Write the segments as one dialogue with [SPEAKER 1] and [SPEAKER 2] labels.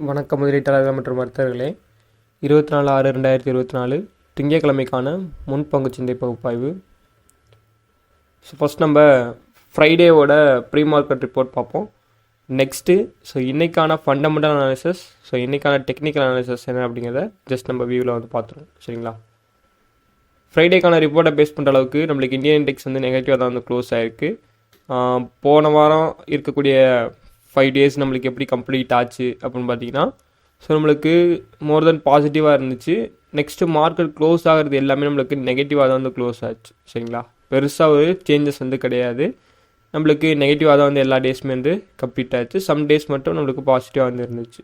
[SPEAKER 1] வணக்கம் முதலீட்டாளர்கள் மற்றும் வர்த்தகர்களே. 24/6/2024 திங்கட்கிழமைக்கான முன்பங்கு சந்தை பகுப்பாய்வு. ஃபர்ஸ்ட் நம்ம ஃப்ரைடேவோட ப்ரீ மார்க்கெட் ரிப்போர்ட் பார்ப்போம். நெக்ஸ்ட்டு இன்றைக்கான ஃபண்டமெண்டல் அனாலிசிஸ், இன்றைக்கான டெக்னிக்கல் அனாலிசிஸ் என்ன அப்படிங்கிறத ஜஸ்ட் நம்ம வியூவில் பார்த்துருவோம். சரிங்களா? ஃப்ரைடேக்கான ரிப்போர்ட்டை பேஸ் பண்ணுற அளவுக்கு நம்மளுக்கு இந்தியன் இண்டெக்ஸ் நெகட்டிவாக தான் க்ளோஸ் ஆகிருக்கு. போன வாரம் இருக்கக்கூடிய 5 days நம்மளுக்கு எப்படி கம்ப்ளீட் ஆச்சு அப்படின்னு பார்த்தீங்கன்னா, நம்மளுக்கு மோர் தென் பாசிட்டிவாக இருந்துச்சு. நெக்ஸ்ட்டு மார்க்கெட் க்ளோஸ் ஆகிறது எல்லாமே நம்மளுக்கு நெகட்டிவாக தான் க்ளோஸ் ஆச்சு. சரிங்களா? பெருசாக ஒரு சேஞ்சஸ் கிடையாது. நம்மளுக்கு நெகட்டிவாக தான் எல்லா டேஸுமே கம்ப்ளீட் ஆச்சு. சம் டேஸ் மட்டும் நம்மளுக்கு பாசிட்டிவாக இருந்துச்சு.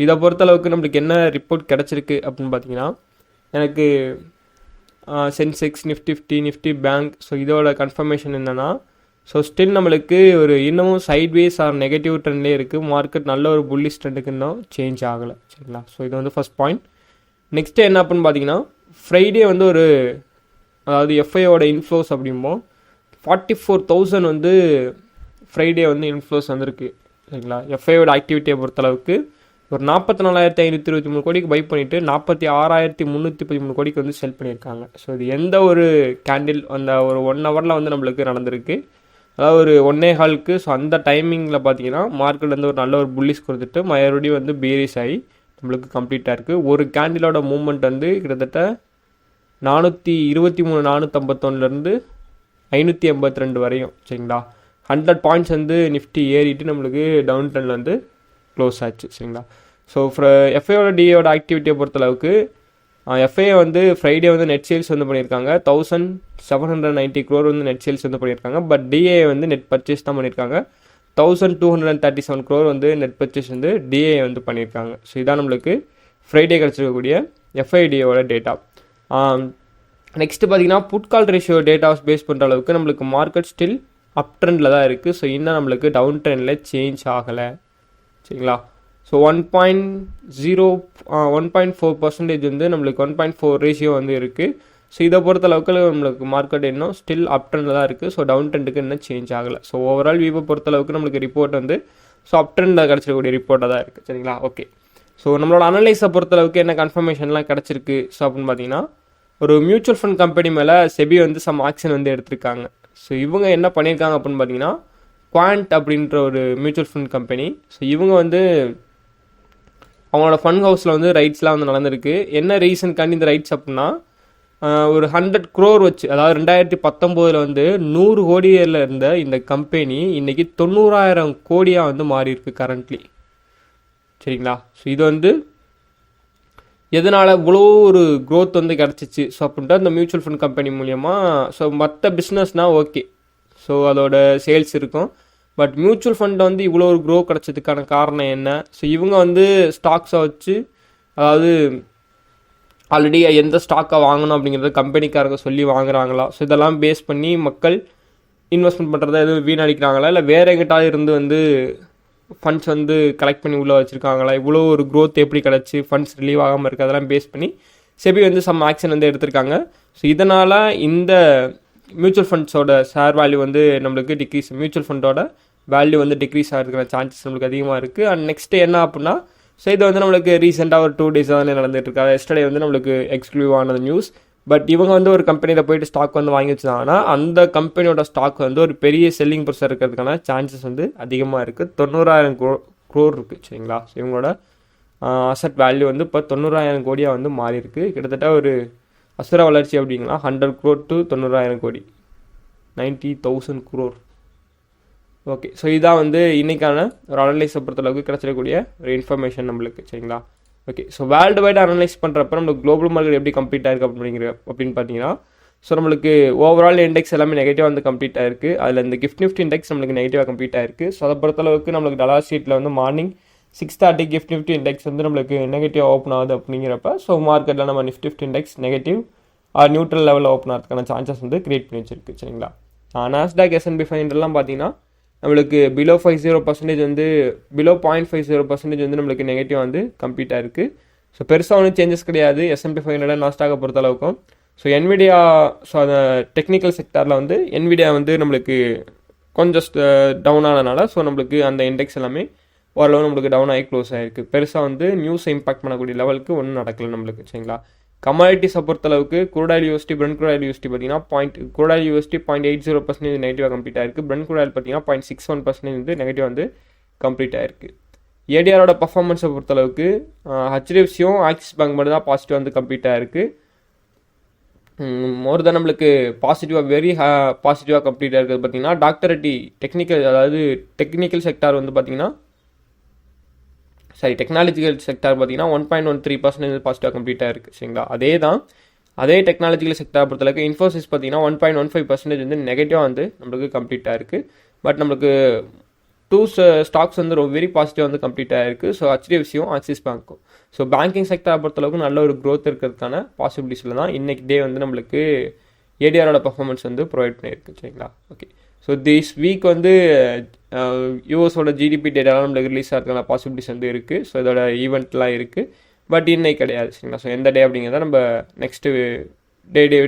[SPEAKER 1] இதை பொறுத்தளவுக்கு நம்மளுக்கு என்ன ரிப்போர்ட் கிடச்சிருக்கு அப்படின்னு பார்த்தீங்கன்னா, எனக்கு சென்செக்ஸ், நிஃப்டி 50, நிஃப்டி பேங்க், இதோட கன்ஃபர்மேஷன் என்னென்னா, ஸ்டில் நம்மளுக்கு ஒரு இன்னமும் சைட்வேஸ் ஆர் நெகட்டிவ் ட்ரெண்ட்லேயே இருக்குது. மார்க்கெட் நல்ல ஒரு புல்லிஷ் ட்ரெண்டுக்கு இன்னும் சேஞ்ச் ஆகலை. சரிங்களா? இது ஃபர்ஸ்ட் பாயிண்ட். நெக்ஸ்ட்டு என்ன அப்படின்னு பார்த்தீங்கன்னா, ஃப்ரைடே ஒரு அதாவது எஃப்ஐயோட இன்ஃப்ளோஸ் அப்படிம்போம் 44,000 ஃப்ரைடே இன்ஃப்ளோஸ் வந்திருக்கு. சரிங்களா? எஃப்ஐயோட ஆக்டிவிட்டியை பொறுத்தளவுக்கு ஒரு 44,523 கோடிக்கு பை பண்ணிவிட்டு 46,313 கோடிக்கு செல் பண்ணியிருக்காங்க. இது எந்த ஒரு கேண்டில் அந்த ஒரு 1 ஹவரில் நம்மளுக்கு நடந்திருக்கு. அதாவது ஒரு 1.25க்கு. அந்த டைமிங்கில் பார்த்தீங்கன்னா மார்க்கெட் ஒரு நல்ல ஒரு புல்லிஷ் கொடுத்துட்டு மறுபடியும் பேரிஸ் ஆகி நம்மளுக்கு கம்ப்ளீட்டாக இருக்குது. ஒரு கேண்டிலோட மூவ்மெண்ட் கிட்டத்தட்ட 423, 451 582 வரையும். சரிங்களா? 100 பாயிண்ட்ஸ் நிஃப்டி ஏறிட்டு நம்மளுக்கு டவுன் ட்ரெண்டில் க்ளோஸ் ஆச்சு. சரிங்களா? எஃப்ஐயோட டிஏயோட ஆக்டிவிட்டியை பொறுத்தளவுக்கு எஃப்ஐ ஃப்ரைடே நெட் சேல்ஸ் பண்ணியிருக்காங்க. 1,790 crore நெட் சேல்ஸ் பண்ணியிருக்காங்க. பட் டிஏ நெட் பர்ச்சேஸ் தான் பண்ணியிருக்காங்க. 1,237 crore நெட் பர்ச்சேஸ் டிஏ பண்ணியிருக்காங்க. இதான் நம்மளுக்கு ஃப்ரைடே கிடச்சிருக்கக்கூடிய எஃப்ஐடிஏவோட டேட்டா. நெக்ஸ்ட்டு பார்த்தீங்கன்னா, புட்கால் ரேஷியோ டேட்டாஸ் பேஸ் பண்ணுற அளவுக்கு நம்மளுக்கு மார்க்கெட் ஸ்டில் அப் ட்ரெண்டில் தான் இருக்குது. இன்னும் நம்மளுக்கு டவுன் ட்ரெண்டில் சேஞ்ச் ஆகலை. சரிங்களா? 1.4% நம்மளுக்கு 1.4 ரேஷியோ இருக்குது. இதை பொறுத்தளவுக்கு நம்மளுக்கு மார்க்கெட் இன்னும் ஸ்டில் அப் ட்ரெண்டில் தான் இருக்குது. டவுன் ட்ரெண்டுக்கு இன்னும் சேஞ்ச் ஆகலை. ஓவரால் வியூவை பொறுத்தளவுக்கு நம்மளுக்கு ரிப்போர்ட் அப் ட்ரெண்டில் கிடச்சிருக்கக்கூடிய ரிப்போர்ட்டாக தான் இருக்குது. சரிங்களா? ஓகே. நம்மளோட அனலைஸை பொறுத்தளவுக்கு என்ன கன்ஃபர்மேஷன்லாம் கிடச்சிருக்கு அப்படின்னு பார்த்தீங்கன்னா, ஒரு மியூச்சுவல் ஃபண்ட் கம்பெனி மேலே செபி சம் ஆக்ஷன் எடுத்திருக்காங்க. இவங்க என்ன பண்ணியிருக்காங்க அப்படின்னு பார்த்தீங்கன்னா, குவாண்ட் அப்படின்ற ஒரு மியூச்சுவல் ஃபண்ட் கம்பெனி. இவங்க அவங்களோட ஃபண்ட் ஹவுஸில் ரைட்ஸ்லாம் நடந்திருக்கு. என்ன ரீசன்காண்டி இந்த ரைட்ஸ் அப்படின்னா, ஒரு 100 crore வச்சு, அதாவது 2019 100 கோடியில் இருந்த இந்த கம்பெனி இன்றைக்கி 90,000 கோடியாக மாறி இருக்கு கரண்ட்லி. சரிங்களா? இது எதனால் இவ்வளோ ஒரு க்ரோத் கிடச்சிச்சு அப்படின்ட்டு அந்த மியூச்சுவல் ஃபண்ட் கம்பெனி மூலியமாக. மற்ற பிஸ்னஸ்னால் ஓகே, அதோட சேல்ஸ் இருக்கும். பட் மியூச்சுவல் ஃபண்ட் இவ்வளோ ஒரு க்ரோ கிடச்சதுக்கான காரணம் என்ன? இவங்க ஸ்டாக்ஸை வச்சு, அதாவது ஆல்ரெடி எந்த ஸ்டாக்கை வாங்கணும் அப்படிங்கிறத கம்பெனிக்காரங்க சொல்லி வாங்குறாங்களா, இதெல்லாம் பேஸ் பண்ணி மக்கள் இன்வெஸ்ட்மெண்ட் பண்ணுறத எதுவும் வீணடிக்கிறாங்களா, இல்லை வேறு எங்கிட்டாவது இருந்து ஃபண்ட்ஸ் கலெக்ட் பண்ணி உள்ளே வச்சுருக்காங்களா, இவ்வளோ ஒரு க்ரோத் எப்படி கிடச்சி ஃபண்ட்ஸ் ரிலீவ் ஆகாமல் இருக்குது, அதெல்லாம் பேஸ் பண்ணி செபி சம் ஆக்ஷன் எடுத்திருக்காங்க. இதனால் இந்த மியூச்சுவல் ஃபண்ட்ஸோட ஷேர் வேல்யூ நம்மளுக்கு டிக்ரீஸ், மியூச்சுவல் ஃபண்டோட வேல்யூ டிக்ரீஸ் ஆகிறதுக்கான சான்சஸ் நம்மளுக்கு அதிகமாக இருக்குது. அண்ட் நெக்ஸ்ட்டு என்ன அப்படின்னா, இது நம்மளுக்கு ரீசெண்டாக ஒரு 2 days தான் நடந்துட்டு இருக்காது. எஸ்டர்டே நம்மளுக்கு எக்ஸ்க்ளூசிவ் ஆனது நியூஸ். பட் இவங்க ஒரு கம்பெனியில் போயிட்டு ஸ்டாக் வாங்கி வச்சுருந்தாங்கன்னா அந்த கம்பெனியோட ஸ்டாக் ஒரு பெரிய செல்லிங் ப்ரெஷர் இருக்கிறதுக்கான சான்சஸ் அதிகமாக இருக்குது. 90,000 crore இருக்குது. சரிங்களா? இவங்களோட அசட் வேல்யூ இப்போ 90,000 கோடியாக மாறி இருக்குது. கிட்டத்தட்ட ஒரு அசுர வளர்ச்சி அப்படிங்களா, 100 crore to 90,000 கோடி, 90,000 crore. ஓகே. இதான் இன்றைக்கான ஒரு அனலைஸை பொறுத்தளவுக்கு கிடச்சிடக்கூடிய ஒரு இன்ஃபர்மேஷன் நம்மளுக்கு. சரிங்களா? ஓகே. வேர்ல்டு வைடு அனலைஸ் பண்ணுறப்ப நம்மளுக்கு குளோபல் மார்க்கெட் எப்படி கம்ப்ளீட் ஆயிருக்கு அப்படின்னு பார்த்தீங்கன்னா, நம்மளுக்கு ஓவரால் இண்டெக்ஸ் எல்லாமே நெகட்டிவாக கம்ப்ளீட் ஆயிருக்கு. அதில் இந்த கிஃப்ட் நிஃப்டி இண்டெக்ஸ் நம்மளுக்கு நெகட்டிவாக கம்ப்ளீட் ஆயிருக்கு. அதை பொறுத்தளவுக்கு நம்மளுக்கு டலார் ஷீட்டில் மார்னிங் 6:30 கிஃப்ட் நிஃப்டி இண்டெக்ஸ் நம்மளுக்கு நெகட்டிவ் ஓப்பன் ஆகுது அப்படிங்கிறப்ப மார்க்கெட்டில் நம்ம Nifty 50 index negative or neutral லெவலில் ஓப்பன் ஆகிறதுக்கான சான்சஸ் கிரியேட் பண்ணி வச்சிருக்கு. சரிங்களா? நாஸ்டாக் S&P 500 பார்த்தீங்கன்னா நம்மளுக்கு பிலோ 50% பிலோ 0.50% நம்மளுக்கு நெகட்டிவ் கம்ப்ளீட் ஆயிருக்கு. பெருசாக ஒன்றும் சேஞ்சஸ் கிடையாது S&P 500 நாஸ்டாக்கை பொறுத்தளவுக்கும். என்விடியா, அந்த டெக்னிக்கல் செக்டாரில் என்விடியா நம்மளுக்கு கொஞ்சம் டவுன் ஆனதுனால நம்மளுக்கு அந்த இண்டெக்ஸ் எல்லாமே ஓரளவு நம்மளுக்கு டவுன் ஆகி க்ளோஸ் ஆகிருக்கு. பெருசாக வந்து நியூஸை இம்பாக்ட் பண்ணக்கூடிய லெவலுக்கு ஒன்றும் நடக்கலை நம்மளுக்கு. சரிங்களா. கமாடிட்டிஸை பொறுத்தளவுக்கு crude oil USD Brent crude oil USD பார்த்தீங்கன்னா crude oil USD 0.80% நெகட்டிவாக கம்ப்ளீட் ஆயிருக்கு. Brent crude oil பார்த்தீங்கன்னா 0.61% வந்து நெகட்டிவ் வந்து கம்ப்ளீட் ஆயிருக்கு. ஏடிஆரோட பர்ஃபார்மன்ஸை பொறுத்தளவுக்கு ஹெச்டிஎஃப்சியும் ஆக்சிஸ் பேங்க் மட்டும் தான் பாசிட்டிவ் வந்து கம்ப்ளீட் ஆயிருக்கு. மோர் தான் நம்மளுக்கு பாசிட்டிவாக வெரி பாசிட்டிவாக கம்ப்ளீட் ஆகிருக்கிறது பார்த்தீங்கன்னா டாக்டர் ரெட்டி டெக்னிக்கல் செக்டார் வந்து பார்த்தீங்கன்னா டெக்னாலஜிக்கல் செக்டார் பார்த்தீங்கன்னா 1.13% பாசிட்டிவாக கம்ப்ளீட் ஆகிருக்கு. சரிங்களா. அதே டெக்னாலஜிக்கல் செக்டார் பொறுத்தளவுக்கு இன்ஃபோசிஸ் பார்த்தீங்கன்னா 1.15% வந்து நெகட்டிவாக வந்து நம்மளுக்கு கம்ப்ளீட் ஆகிருக்கு. பட் நம்மளுக்கு 2 ஸ்டாக்ஸ் வந்து ரொம்ப வெரி பாசிட்டிவாக வந்து கம்ப்ளீட் ஆகிருக்கு. ஸோ ஹெச்டிஎஃப்சியும் ஆக்சிஸ் பேங்க்கும். ஸோ பேங்கிங் செக்டரை பொறுத்தளவுக்கு நல்ல ஒரு க்ரோத் இருக்கிறதுக்கான பாசிபிலிட்டிஸில் தான் இன்றைக்கி டே வந்து நம்மளுக்கு ஏடிஆரோட பர்ஃபார்மன்ஸ் வந்து ப்ரொவைட் பண்ணியிருக்கு. சரிங்களா. ஓகே. ஸோ திஸ் வீக் வந்து யூஎஸோட ஜிடிபி டேட்டாலாம் நம்மளுக்கு ரிலீஸ் ஆகிறதுக்கான பாசிபிலிட்டிஸ் வந்து இருக்குது. ஸோ இதோட ஈவெண்ட்லாம் இருக்குது. பட் இன்னைக்கு கிடையாது. சரிங்களா. ஸோ எந்த டே அப்படிங்கிறத நம்ம next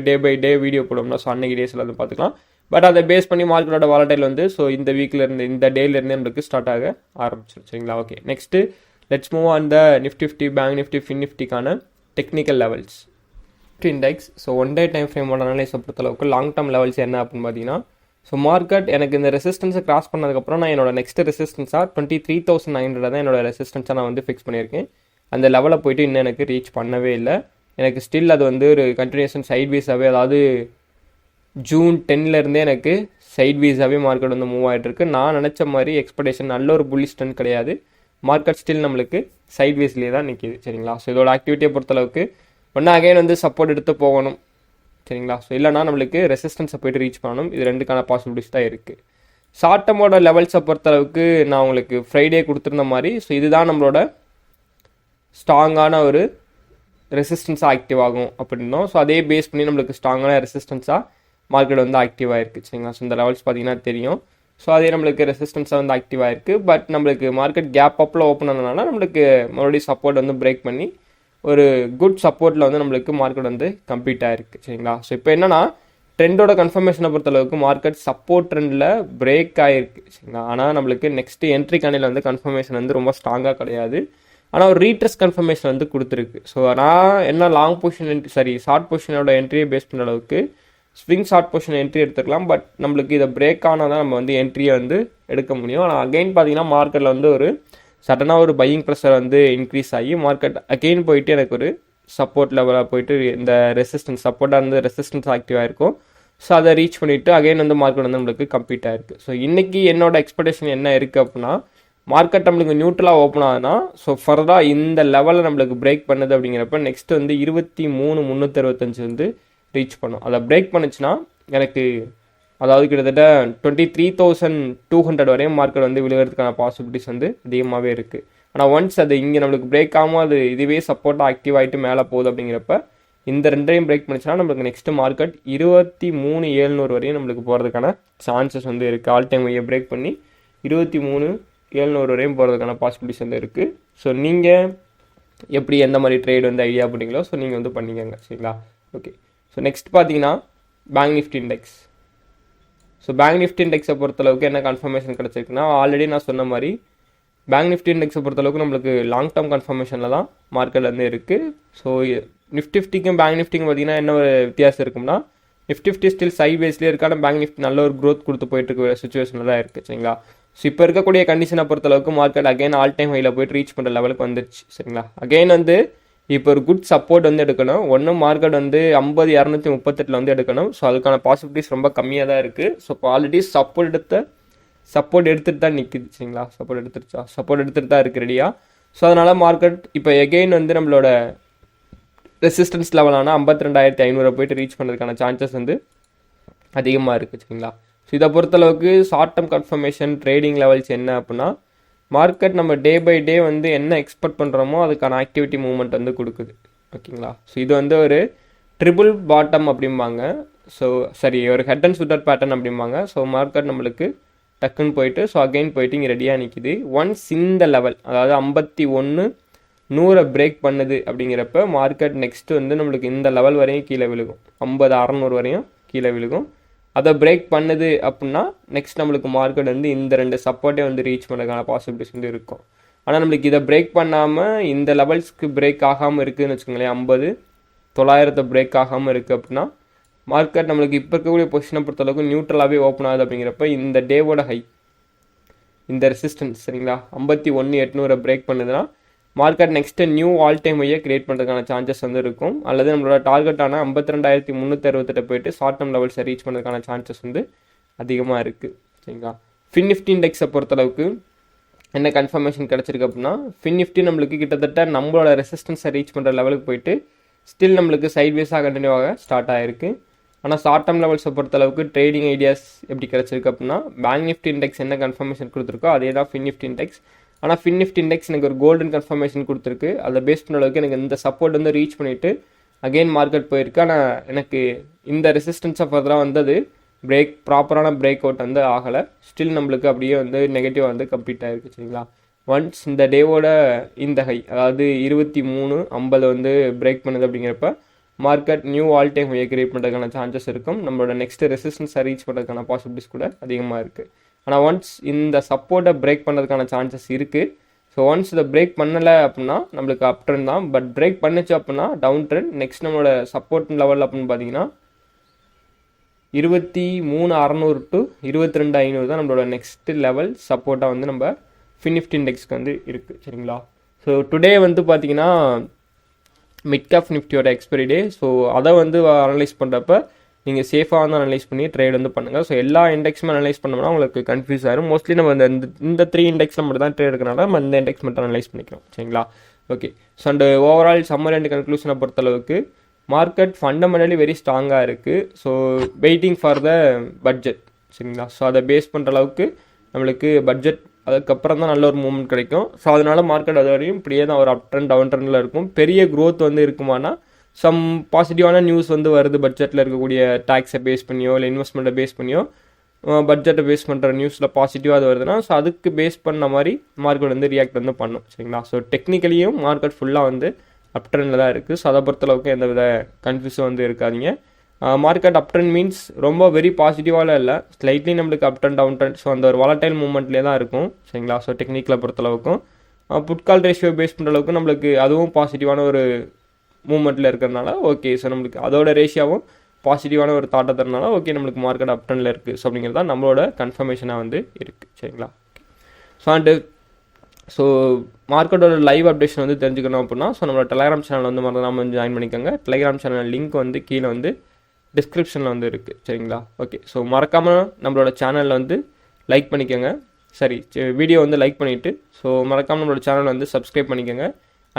[SPEAKER 1] day by day video போடுவோம்னா ஸோ அன்றைக்கி டேஸில் வந்து பார்த்துக்கலாம். பட் அதை பேஸ் பண்ணி மார்க்கெட்டோட வாலடைல் வந்து ஸோ இந்த வீக்லேருந்து இந்த டேலேருந்து நம்மளுக்கு ஸ்டார்ட் ஆக ஆரம்பிச்சிடும். சரிங்களா. Okay. Next let's move on the Nifty bank Nifty ஃபின்னிஃப்டிக்கான technical levels index. So one day time ஃப்ரேமோட அனலைஸை பொறுத்தளவுக்கு லாங் டேர்ம் லெவல்ஸ் என்ன அப்படின்னு பார்த்தீங்கன்னா ஸோ மார்க்கெட் எனக்கு இந்த ரெசிஸ்டன்ஸை கிராஸ் பண்ணதுக்கப்புறம் நான் என்னோட நெக்ஸ்ட் ரெசிஸ்டன்ஸாக 23,900 தான் என்னோட ரெசிஸ்டன்ஸாக நான் வந்து ஃபிக்ஸ் பண்ணியிருக்கேன். அந்த லெவலில் போயிட்டு இன்னும் எனக்கு ரீச் பண்ணவே இல்லை. எனக்கு ஸ்டில் அது வந்து ஒரு கண்டினியூஷன் சைட்வேஸாகவே, அதாவது ஜூன் 10லேருந்தே எனக்கு சைட்வேஸாகவே மார்க்கெட் வந்து மூவ் ஆகிட்டுருக்கு. நான் நினச்ச மாதிரி எக்ஸ்பெக்டேஷன் நல்ல ஒரு புல்லிஷ் ட்ரெண்ட் கிடையாது. மார்க்கெட் ஸ்டில் நம்மளுக்கு சைட்வேஸ்லேயே தான் நிற்கிது. சரிங்களா. ஸோ இதோட ஆக்டிவிட்டியை பொறுத்தளவுக்கு ஒன்றா அகைன் வந்து சப்போர்ட் எடுத்து போகணும். சரிங்களா. ஸோ இல்லைனா நம்மளுக்கு ரெசிஸ்டன்ஸை போய்ட்டு ரீச் பண்ணணும். இது ரெண்டுக்கான பாசிபிலிட்டிஸ் தான் இருக்குது. ஷார்ட் டர்மோட லெவல்ஸை பொறுத்தளவுக்கு நான் உங்களுக்கு ஃப்ரைடே கொடுத்துருந்த மாதிரி ஸோ இதுதான் நம்மளோட ஸ்ட்ராங்கான ஒரு ரெசிஸ்டன்ஸாக ஆக்டிவ் ஆகும் அப்படின்னோம். ஸோ அதே பேஸ் பண்ணி நம்மளுக்கு ஸ்ட்ராங்கான ரெசிஸ்டன்ஸாக மார்க்கெட் வந்து ஆக்டிவாக இருக்குது. சரிங்களா. ஸோ இந்த லெவல்ஸ் பார்த்தீங்கன்னா தெரியும். ஸோ அதே நம்மளுக்கு ரெசிஸ்டன்ஸாக வந்து ஆக்டிவாக இருக்குது. பட் நம்மளுக்கு மார்க்கெட் கேப் அப்பில் ஓப்பன் ஆனதுனால நம்மளுக்கு மறுபடியும் சப்போர்ட் வந்து பிரேக் பண்ணி ஒரு குட் சப்போர்ட்டில் வந்து நம்மளுக்கு மார்க்கெட் வந்து கம்ப்ளீட் ஆகிருக்கு. சரிங்களா. ஸோ இப்போ என்னென்னா ட்ரெண்டோட கன்ஃபர்மேஷனை பொறுத்தளவுக்கு மார்க்கெட் சப்போர்ட் ட்ரெண்டில் பிரேக் ஆகிருக்கு. சரிங்களா. ஆனால் நம்மளுக்கு நெக்ஸ்ட்டு என்ட்ரி கண்ணில் வந்து கன்ஃபர்மேஷன் வந்து ரொம்ப ஸ்ட்ராங்காக கிடையாது. ஆனால் ஒரு ரீட்ரெஸ் கன்ஃபர்மேஷன் வந்து கொடுத்துருக்கு. ஸோ நான் என்ன லாங் பொசிஷன் ஷார்ட் பொசிஷனோட என்ட்ரியை பேஸ் பண்ண அளவுக்கு ஸ்விங் ஷார்ட் பொசிஷன் என்ட்ரி எடுத்துக்கலாம். பட் நம்மளுக்கு இதை பிரேக் ஆனால் தான் நம்ம வந்து என்ட்ரியை வந்து எடுக்க முடியும். ஆனால் அகைன் பார்த்தீங்கன்னா மார்க்கெட்டில் வந்து ஒரு சடனாக ஒரு பையிங் ப்ரெஷர் வந்து இன்க்ரீஸ் ஆகி மார்க்கெட் அகெயின் போயிட்டு எனக்கு ஒரு சப்போர்ட் லெவலாக போயிட்டு இந்த ரெசிஸ்டன்ஸ் சப்போர்ட்டாக இருந்து ரெசிஸ்டன்ஸ் ஆக்டிவாக இருக்கும். ஸோ அதை ரீச் பண்ணிவிட்டு அகைன் வந்து மார்க்கெட் வந்து நம்மளுக்கு கம்ப்ளீட் ஆகிருக்கு. ஸோ இன்றைக்கி என்னோட எக்ஸ்பெக்டேஷன் என்ன இருக்குது அப்படின்னா மார்க்கெட் நம்மளுக்கு நியூட்ரலாக ஓப்பன் ஆகுதுன்னா ஸோ ஃபர்தராக இந்த லெவலில் நம்மளுக்கு பிரேக் பண்ணுது அப்படிங்கிறப்ப நெக்ஸ்ட் வந்து 23,365 வந்து ரீச் பண்ணும். அதை பிரேக் பண்ணுச்சுன்னா எனக்கு அதாவது கிட்டத்தட்ட 23,200 வரையும் மார்க்கெட் வந்து விழுகிறதுக்கான பாசிபிலிட்டிஸ் வந்து அதிகமாகவே இருக்குது. ஆனால் ஒன்ஸ் அது இங்கே நம்மளுக்கு பிரேக் ஆகாமல் அது இதுவே சப்போர்ட்டாக ஆக்டிவ் ஆகிட்டு மேலே போகுது அப்படிங்கிறப்ப இந்த ரெண்டையும் பிரேக் பண்ணிச்சுன்னா நம்மளுக்கு நெக்ஸ்ட்டு மார்க்கெட் 23,700 வரையும் நம்மளுக்கு போகிறதுக்கான சான்சஸ் வந்து இருக்குது. ஆல் டைம் ஐயை பிரேக் பண்ணி 23,700 வரையும் போகிறதுக்கான பாசிபிலிட்டிஸ் வந்து இருக்குது. ஸோ நீங்கள் எப்படி எந்த மாதிரி ட்ரேட் வந்து ஐடியா பண்ணிங்களோ ஸோ நீங்கள் வந்து பண்ணிக்கோங்க. சரிங்களா. ஓகே. ஸோ நெக்ஸ்ட் பார்த்தீங்கன்னா bank Nifty index. So bank Nifty இண்டெக்ஸை பொறுத்தளவுக்கு என்ன கன்ஃபர்மேஷன் கிடச்சிருக்குன்னா ஆல்ரெடி நான் சொன்ன மாதிரி பேங்க் நிஃப்டி இண்டெக்ஸை பொறுத்தளவுக்கு நம்மளுக்கு லாங் டேர்ம் கன்ஃபர்மேஷனில் தான் மார்க்கெட்டில் வந்து இருக்குது. ஸோ நிஃப்டிக்கும் பேங்க் நிஃப்டிக்கும் பார்த்தீங்கன்னா என்ன ஒரு வித்தியாசம் இருக்கும்னா நிஃப்டி ஸ்டில் சைட்வேஸ்லேயே இருக்கான பேங்க் நிஃப்டி நல்ல ஒரு க்ரோத் கொடுத்து போயிட்டு இருக்க சுச்சுவேஷனில் தான் இருக்குது. சரிங்களா. ஸோ இப்போ இருக்கக்கூடிய கண்டிஷனை பொறுத்தளவுக்கு மார்க்கெட் அகைன் ஆல் டைம் ஹையில் போய்ட்டு ரீச் பண்ணுற லெவலுக்கு வந்துருச்சு. சரிங்களா. அகைன் வந்து இப்போ ஒரு குட் சப்போர்ட் வந்து எடுக்கணும். ஒன்றும் மார்க்கெட் வந்து 50,238 வந்து எடுக்கணும். ஸோ அதுக்கான பாசிபிலிட்டிஸ் ரொம்ப கம்மியாக தான் இருக்குது. ஸோ இப்போ ஆல்ரெடி சப்போர்ட் எடுத்துகிட்டு தான் நிற்குது. சரிங்களா. சப்போர்ட் எடுத்துகிட்டு தான் இருக்குது ரெடியாக. ஸோ அதனால் மார்க்கெட் இப்போ எகெயின் வந்து நம்மளோட ரெசிஸ்டன்ஸ் லெவலான 52,500 போய்ட்டு ரீச் பண்ணுறதுக்கான சான்சஸ் வந்து அதிகமாக இருக்குது. சரிங்களா. ஸோ இதை பொறுத்தளவுக்கு short term confirmation trading levels என்ன அப்படின்னா மார்க்கெட் நம்ம டே பை டே வந்து என்ன எக்ஸ்பெக்ட் பண்ணுறோமோ அதுக்கான ஆக்டிவிட்டி மூவ்மெண்ட் வந்து கொடுக்குது. ஓகேங்களா. ஸோ இது வந்து ஒரு ட்ரிபிள் பாட்டம் அப்படிம்பாங்க. ஸோ சரி ஒரு ஹெட் அண்ட் ஷூட்டர் பேட்டர்ன் அப்படிம்பாங்க. ஸோ மார்க்கெட் நம்மளுக்கு டக்குன்னு போயிட்டு ஸோ அகைன் போயிட்டு இங்கே ரெடியாக நிற்கிது. ஒன்ஸ் இந்த லெவல் அதாவது 51,100 பிரேக் பண்ணுது அப்படிங்கிறப்ப மார்க்கெட் நெக்ஸ்ட்டு வந்து நம்மளுக்கு இந்த லெவல் வரையும் கீழே விழுகும். 50,600 வரையும் கீழே விழுகும். அதை பிரேக் பண்ணுது அப்படின்னா நெக்ஸ்ட் நம்மளுக்கு மார்க்கெட் வந்து இந்த ரெண்டு சப்போர்ட்டே வந்து ரீச் பண்ணுறதுக்கான பாசிபிலிட்டிஸ் வந்து இருக்கும். ஆனால் நம்மளுக்கு இதை பிரேக் பண்ணாமல் இந்த லெவல்ஸ்க்கு பிரேக் ஆகாமல் இருக்குதுன்னு வச்சுக்கோங்களேன், 50,900 பிரேக் ஆகாமல் இருக்குது அப்படின்னா மார்க்கெட் நம்மளுக்கு இப்போ இருக்கக்கூடிய பொசிஷனை பொறுத்தளவுக்கு நியூட்ரலாகவே ஓப்பன் ஆகுது. அப்படிங்கிறப்ப இந்த டேவோட ஹை, இந்த ரெசிஸ்டன்ஸ் சரிங்களா 51,800 பிரேக் பண்ணுதுன்னா market next new all time ஹையை கிரியேட் பண்ணுறதுக்கான சான்சஸ் வந்து இருக்கும். அல்லது நம்மளோட டார்கெட்டான 52,368 போயிட்டு ஷார்ட் டேர்ம் லெவல்ஸை ரீச் பண்ணுறதுக்கான சான்சஸ் வந்து அதிகமாக இருக்குது சரிங்களா. ஃபின் நிஃப்டி இண்டெக்ஸை பொறுத்தளவுக்கு என்ன கன்ஃபர்மேஷன் கிடச்சிருக்கு அப்படின்னா, ஃபின் நிஃப்டி நம்மளுக்கு கிட்டத்தட்ட நம்மளோட ரெசிஸ்டன்ஸை ரீச் பண்ணுற லெவலுக்கு போயிட்டு ஸ்டில் நம்மளுக்கு சைட்வேஸாக கண்டினியூவாக ஸ்டார்ட் ஆகிருக்கு. ஆனால் ஷார்ட் டேர்ம் லெவல்ஸை பொறுத்தளவுக்கு ட்ரேடிங் ஐடியாஸ் எப்படி கிடச்சிருக்கு அப்படின்னா, பேங்க் நிஃப்டி இண்டெக்ஸ் என்ன கன்ஃபர்மேஷன் கொடுத்துருக்கோ அதே தான் ஃபின் நிஃப்டி இண்டெக்ஸ். ஆனால் ஃபின் நிஃப்டி இண்டெக்ஸ் எனக்கு ஒரு கோல்டன் கன்ஃபர்மேஷன் கொடுத்துருக்கு. அதை பேஸ் பண்ண அளவுக்கு எனக்கு இந்த சப்போர்ட் வந்து ரீச் பண்ணிவிட்டு அகெயின் மார்க்கெட் போயிருக்கு. ஆனால் எனக்கு இந்த ரெசிஸ்டன்ஸை ஃபர்தராக வந்தது ப்ராப்பரான பிரேக் அவுட் வந்து ஆகலை. ஸ்டில் நம்மளுக்கு அப்படியே வந்து நெகட்டிவாக வந்து கம்ப்ளீட் ஆகிருக்கு சரிங்களா. ஒன்ஸ் இந்த டேவோட இந்த ஹை அதாவது 23,50 வந்து பிரேக் பண்ணுது அப்படிங்கிறப்ப மார்க்கெட் நியூ ஆல் டைம் ஹையை கிரியேட் பண்ணுறதுக்கான சான்சஸ் இருக்கும். நம்மளோட நெக்ஸ்ட் ரெசிஸ்டன்ஸை ரீச் பண்ணுறதுக்கான பாசிபிலிட்டிஸ் கூட அதிகமாக இருக்குது. ஆனால் ஒன்ஸ் இந்த சப்போர்ட்டை பிரேக் பண்ணுறதுக்கான சான்சஸ் இருக்குது. ஸோ ஒன்ஸ் இதை பிரேக் பண்ணலை அப்படின்னா நம்மளுக்கு அப் ட்ரெண்ட் தான். பட் பிரேக் பண்ணிச்சு அப்படின்னா டவுன் ட்ரெண்ட். நெக்ஸ்ட் நம்மளோட சப்போர்ட் லெவல் அப்படின்னு பார்த்தீங்கன்னா 23,600 to 22,500 தான் நம்மளோட நெக்ஸ்ட் லெவல் சப்போர்ட்டாக வந்து நம்ம ஃபின் நிஃப்டி இண்டெக்ஸ்க்கு வந்து இருக்குது சரிங்களா. ஸோ டுடே வந்து பார்த்தீங்கன்னா மிட் கேப் நிஃப்டியோட எக்ஸ்பைரி டே. ஸோ அதை வந்து அனலைஸ் பண்ணுறப்ப நீங்கள் சேஃபாக வந்து அனலைஸ் பண்ணி ட்ரேட் வந்து பண்ணுங்கள். ஸோ எல்லா இண்டெக்ஸுமே அனலைஸ் பண்ணோம்னா உங்களுக்கு கன்ஃபியூஸ் ஆகிடும். மோஸ்ட்லி நம்ம இந்த 3 இண்டெக்ஸில் மட்டும் தான் ட்ரேட் எடுக்கிறனால நம்ம இந்த இண்டெக்ஸ் மட்டும் அனலைஸ் பண்ணிக்கிறோம் சரிங்களா. Okay, so and overall summary and கன்க்ளூஷனை பொறுத்தளவுக்கு மார்க்கெட் ஃபண்டமெண்டலி வெரி ஸ்ட்ராங்காக இருக்குது. So waiting for the budget சரிங்களா. ஸோ அதை பேஸ் பண்ணுற அளவுக்கு நம்மளுக்கு பட்ஜெட் அதுக்கப்புறம் தான் நல்ல ஒரு மூவ்மெண்ட் கிடைக்கும். ஸோ அதனால் மார்க்கெட் அது வரையும் இப்படியே தான் ஒரு அப் ட்ரெண்ட் டவுன் ட்ரெண்டில் இருக்கும். பெரிய க்ரோத் வந்து இருக்குமானா சம் பாசிட்டிவான நியூஸ் வந்து வருது, பட்ஜெட்டில் இருக்கக்கூடிய டேக்ஸை பேஸ் பண்ணியோ இல்லை இன்வெஸ்ட்மெண்ட்டை பேஸ் பண்ணியோ பட்ஜெட்டை பேஸ் பண்ணுற நியூஸில் பாசிட்டிவாக அது வருதுன்னா ஸோ அதுக்கு பேஸ் பண்ண மாதிரி மார்க்கெட் வந்து ரியாக்ட் வந்து பண்ணும் சரிங்களா. ஸோ டெக்னிக்கலியும் மார்க்கெட் ஃபுல்லாக வந்து அப் ட்ரெண்டில் தான் இருக்குது. ஸோ அதை பொறுத்தளவுக்கு எந்த வித கன்ஃபியூஸும் வந்து இருக்காதிங்க. மார்க்கெட் அப் ட்ரெண்ட் மீன்ஸ் ரொம்ப வெரி பாசிட்டிவாக இல்லை, ஸ்லைட்லி நம்மளுக்கு up trend down trend. So அந்த ஒரு வாலடைல் மூவ்மெண்ட்லேயே தான் இருக்கும் சரிங்களா. ஸோ டெக்னிக்கில் பொறுத்தளவுக்கும் புட்கால் ரேஷியோ பேஸ் பண்ணுற அளவுக்கு நம்மளுக்கு அதுவும் பாசிட்டிவான ஒரு மூவ்மெண்ட்டில் இருக்கிறதுனால ஓகே. ஸோ நம்மளுக்கு அதோட ரேஷியாவும் பாசிட்டிவான ஒரு தாட்டை தரனால ஓகே நம்மளுக்கு மார்க்கெட் அப் ட்ரெண்டில் இருக்குது. ஸோ அப்படிங்கிறது தான் நம்மளோட கன்ஃபர்மேஷனாக வந்து இருக்குது சரிங்களா. ஸோ மார்க்கெட்டோட லைவ் அப்டேஷன் வந்து தெரிஞ்சுக்கணும் அப்படின்னா ஸோ நம்மளோட டெலிகிராம் சேனல் வந்து மறக்காம வந்து ஜாயின் பண்ணிக்கோங்க. டெலிகிராம் சேனல் லிங்க் வந்து கீழே வந்து டிஸ்கிரிப்ஷனில் வந்து இருக்குது சரிங்களா. ஓகே, ஸோ மறக்காமல் நம்மளோட சேனலில் வந்து லைக் பண்ணிக்கோங்க. சரி, வீடியோ வந்து லைக் பண்ணிவிட்டு ஸோ மறக்காமல் நம்மளோட சேனல் வந்து சப்ஸ்கிரைப் பண்ணிக்கோங்க.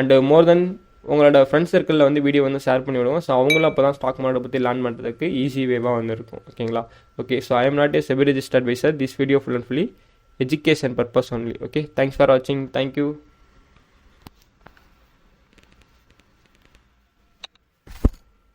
[SPEAKER 1] அண்டு மோர் தென் உங்களோட ஃப்ரெண்ட்ஸ் சர்க்கிளில் வந்து வீடியோ வந்து ஷேர் பண்ணி விடுவோம். ஸோ அவங்களும் அப்போ தான் ஸ்டாக் மார்க்கெட்டை பற்றி லேர்ன் பண்ணுறதுக்கு ஈஸி வேவாக வந்து இருக்கும் ஓகேங்களா. Okay, so I am not a SEBI registered advisor. This video full and fully education purpose only. Okay, thanks for watching. Thank you.